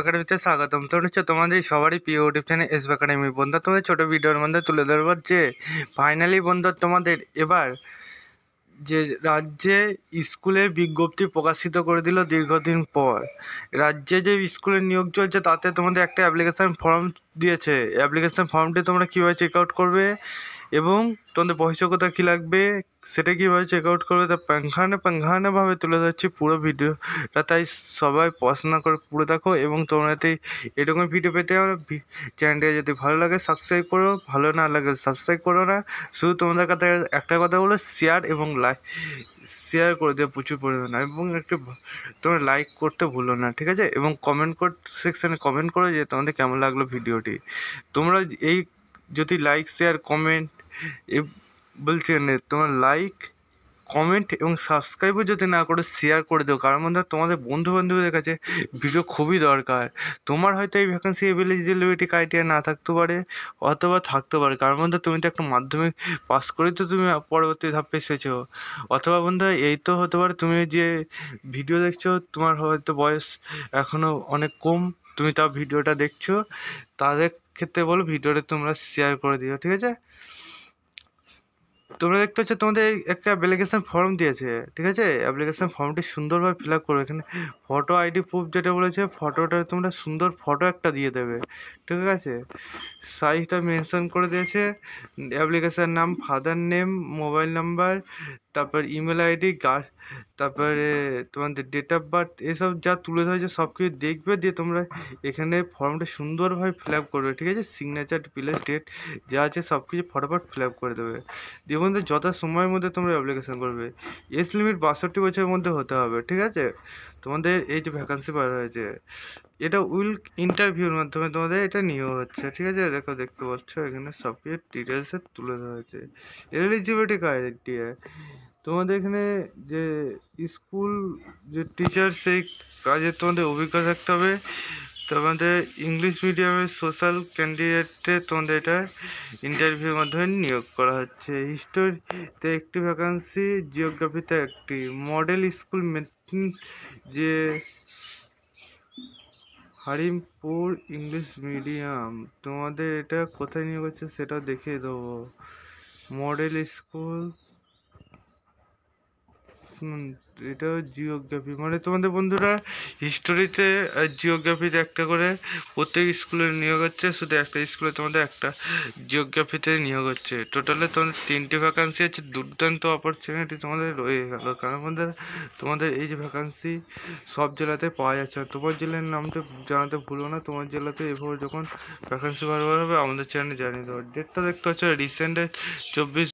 একাডেমিতে স্বাগতম। তো হচ্ছে তোমাদের সবারই প্রিয় ইউটিউব চ্যানেল এস একাডেমি। বন্ধু, তোমাদের ছোটো ভিডিওর মধ্যে তুলে ধরবো যে ফাইনালি বন্ধু তোমাদের এবার যে রাজ্যে স্কুলের বিজ্ঞপ্তি প্রকাশিত করে দিল দীর্ঘদিন পর। রাজ্যে যে স্কুলের নিয়োগ চলছে তাতে তোমাদের একটা অ্যাপ্লিকেশান ফর্ম দিয়েছে। অ্যাপ্লিকেশান ফর্মটি তোমরা কীভাবে চেক আউট করবে এবং তোমাদের বহিঃযোগ্যতা কী লাগবে সেটা কীভাবে চেক আউট করবে তা প্যাংখানেভাবে তুলে ধরছি পুরো ভিডিওটা। তাই সবাই পড়াশোনা করে পুরো দেখো এবং তোমরা এরকম ভিডিও পেতে আমার চ্যানেলটা যদি ভালো লাগে সাবস্ক্রাইব করো, ভালো না লাগে সাবস্ক্রাইব করো না। শুধু তোমাদের কাছে একটা কথা বলো, শেয়ার এবং শেয়ার করে দেওয়া প্রচুর পরিমাণে এবং একটু তোমরা লাইক করতে ভুলো না, ঠিক আছে? এবং কমেন্ট সেকশানে কমেন্ট করো যে তোমাদের কেমন লাগলো ভিডিওটি। তোমরা এই যদি লাইক শেয়ার কমেন্ট বলছি না, তোমার লাইক কমেন্ট এবং সাবস্ক্রাইবও যদি না করে শেয়ার করে দেও, কারণ মধ্যে তোমাদের বন্ধু বান্ধবদের কাছে ভিডিও খুবই দরকার। তোমার হয়তো এই ভ্যাকেন্সি এলিজিবিলিটি ক্রাইটেরিয়া না থাকতে পারে অথবা থাকতে পারে, কারণ বন্ধু তুমি তো একটা মাধ্যমিক পাস করেই তো তুমি পরবর্তী ধাপে এসেছো। অথবা বন্ধু এই তো হতে পারে তুমি যে ভিডিও দেখছো তোমার হয়তো বয়স এখনও অনেক কম, তুমি তাও ভিডিওটা দেখছো, তাদের ক্ষেত্রে বলো ভিডিওটা তোমরা শেয়ার করে দিও, ঠিক আছে? তোমরা দেখতে পাচ্ছ তোমাদের একটা অ্যাপ্লিকেশান ফর্ম দিয়েছে, ঠিক আছে? অ্যাপ্লিকেশান ফর্মটি সুন্দরভাবে ফিল আপ করবে। এখানে ফটো আইডি প্রুফ যেটা বলেছে, ফটোটা তোমরা সুন্দর ফটো একটা দিয়ে দেবে, ঠিক আছে? সাইজটা মেনশন করে দিয়েছে, অ্যাপ্লিকেশান নাম, ফাদার নেম, মোবাইল নাম্বার, তারপর ইমেল আইডি, তারপরে তোমাদের ডেট অফ বার্থ, এসব যা তুলে ধরেছে সব কিছু দেখবে, দিয়ে তোমরা এখানে ফর্মটা সুন্দরভাবে ফিল আপ করবে, ঠিক আছে? সিগনেচার প্লাস ডেট যা আছে সব কিছু ফটোফট ফিল আপ করে দেবে। দিয়ে বন্ধু যত সময়ের মধ্যে তোমরা অ্যাপ্লিকেশান করবে। এজ লিমিট 62 বছরের মধ্যে হতে হবে, ঠিক আছে? তোমাদের এই যে ভ্যাকান্সি বার হয়েছে এটা ইন্টারভিউর মাধ্যমে তোমাদের এটা নিয়োগ হচ্ছে, ঠিক আছে? দেখতে পাচ্ছ এখানে সব কিছু ডিটেলসে তুলে ধরা হয়েছে। এলিজিবিলিটি ক্রাইটেরিয়া তোমাদের এখানে যে স্কুল যে টিচার সেই কাজে তোমাদের অভিজ্ঞতা থাকতে হবে। তোমাদের ইংলিশ মিডিয়ামের সোশ্যাল ক্যান্ডিডেটে তোমাদের এটা ইন্টারভিউর মাধ্যমে নিয়োগ করা হচ্ছে। হিস্টোরিতে একটি ভ্যাকান্সি, জিওগ্রাফিতে একটি, মডেল স্কুল যে হারিমপুর ইংলিশ মিডিয়াম তোমাদের এটা কোথায় নিয়োগ হচ্ছে সেটা দেখিয়ে দেবো। মডেল স্কুল এটা জিওগ্রাফি, মানে তোমাদের বন্ধুরা হিস্টোরিতে আর জিওগ্রাফিতে একটা করে প্রত্যেক স্কুলে নিয়োগ হচ্ছে, শুধু একটা স্কুলে তোমাদের একটা জিওগ্রাফিতে নিয়োগ হচ্ছে। টোটালে তোমাদের 3টে ভ্যাকান্সি আছে। দুর্দান্ত অপরচুনিটি তোমাদের রয়ে গেল, কারণ তোমাদের এই যে ভ্যাকান্সি সব জেলাতে পাওয়া যাচ্ছে না। তোমার জেলার নামটা জানাতে ভুলো না, তোমার জেলাতে এভাবে যখন ভ্যাকান্সি বার হবে আমাদের চ্যানেলে জানিয়ে দেবো। ডেটটা দেখতে হচ্ছে রিসেন্টে 24।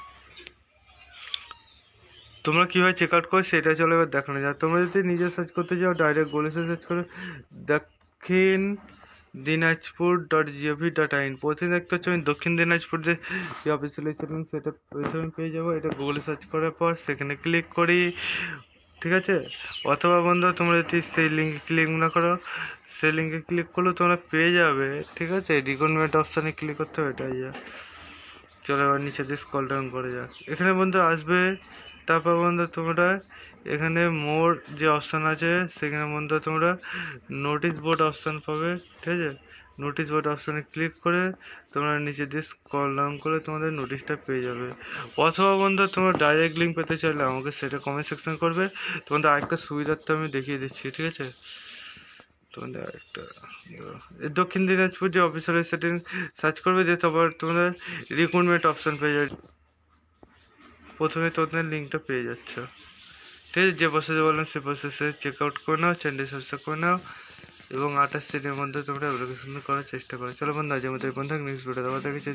তোমরা কীভাবে চেক আউট করো সেটা চলো এবার দেখানো যায়। তোমরা যদি নিজে সার্চ করতে চাও ডাইরেক্ট গুগলে সার্চ করে দক্ষিণ দিনাজপুর.gov.in। প্রথমে দেখতে হচ্ছে আমি দক্ষিণ দিনাজপুর যে অফিসিয়াল সেটিং সেটা প্রথমে পেয়ে যাবো। এটা গুগলে সার্চ করার পর সেখানে ক্লিক করি, ঠিক আছে? অথবা বন্ধু তোমরা যদি সেই লিঙ্কে ক্লিক না করো, সেই লিঙ্কে ক্লিক করলেও তোমরা পেয়ে যাবে, ঠিক আছে? রিক্রুটমেন্ট অপশানে ক্লিক করতে হবে, এটাই যা। চলো এবার নিচে দিয়ে স্ক্রল ডাউন করে যাক। এখানে বন্ধু আসবে, তারপর বন্ধু তোমরা এখানে মোর যে অপশান আছে সেখানে বন্ধু তোমরা নোটিশ বোর্ড অপশান পাবে, ঠিক আছে? নোটিশ বোর্ড অপশানে ক্লিক করে তোমরা নিচে দিয়ে স্ক্রল ডাউন করে তোমাদের নোটিশটা পেয়ে যাবে। অথবা বন্ধু তোমরা ডাইরেক্ট লিঙ্ক পেতে চাইলে আমাকে সেটা কমেন্ট সেকশন করবে। তোমাদের আরেকটা সুবিধার্থে আমি দেখিয়ে দিচ্ছি, ঠিক আছে? তোমাদের আরেকটা দক্ষিণ দিনাজপুর যে অফিসিয়াল সেটিং সার্চ করবে, যে তারপর তোমরা রিক্রুটমেন্ট অপশান পেয়ে যাবে। প্রথমে তোমাদের লিঙ্কটা পেয়ে যাচ্ছ, ঠিক আছে? যে প্রসেসে বললাম সে প্রসেসে চেক আউট করে নাও, চ্যানেল সাবস্ক্রাইব করে নাও এবং 28 দিনের মধ্যে তোমরা অ্যাপ্লিকেশন করার চেষ্টা করো। চলো বন্ধু আজ আমাদের বন্ধু নেক্সট ভিডিও আবার দেখেছি।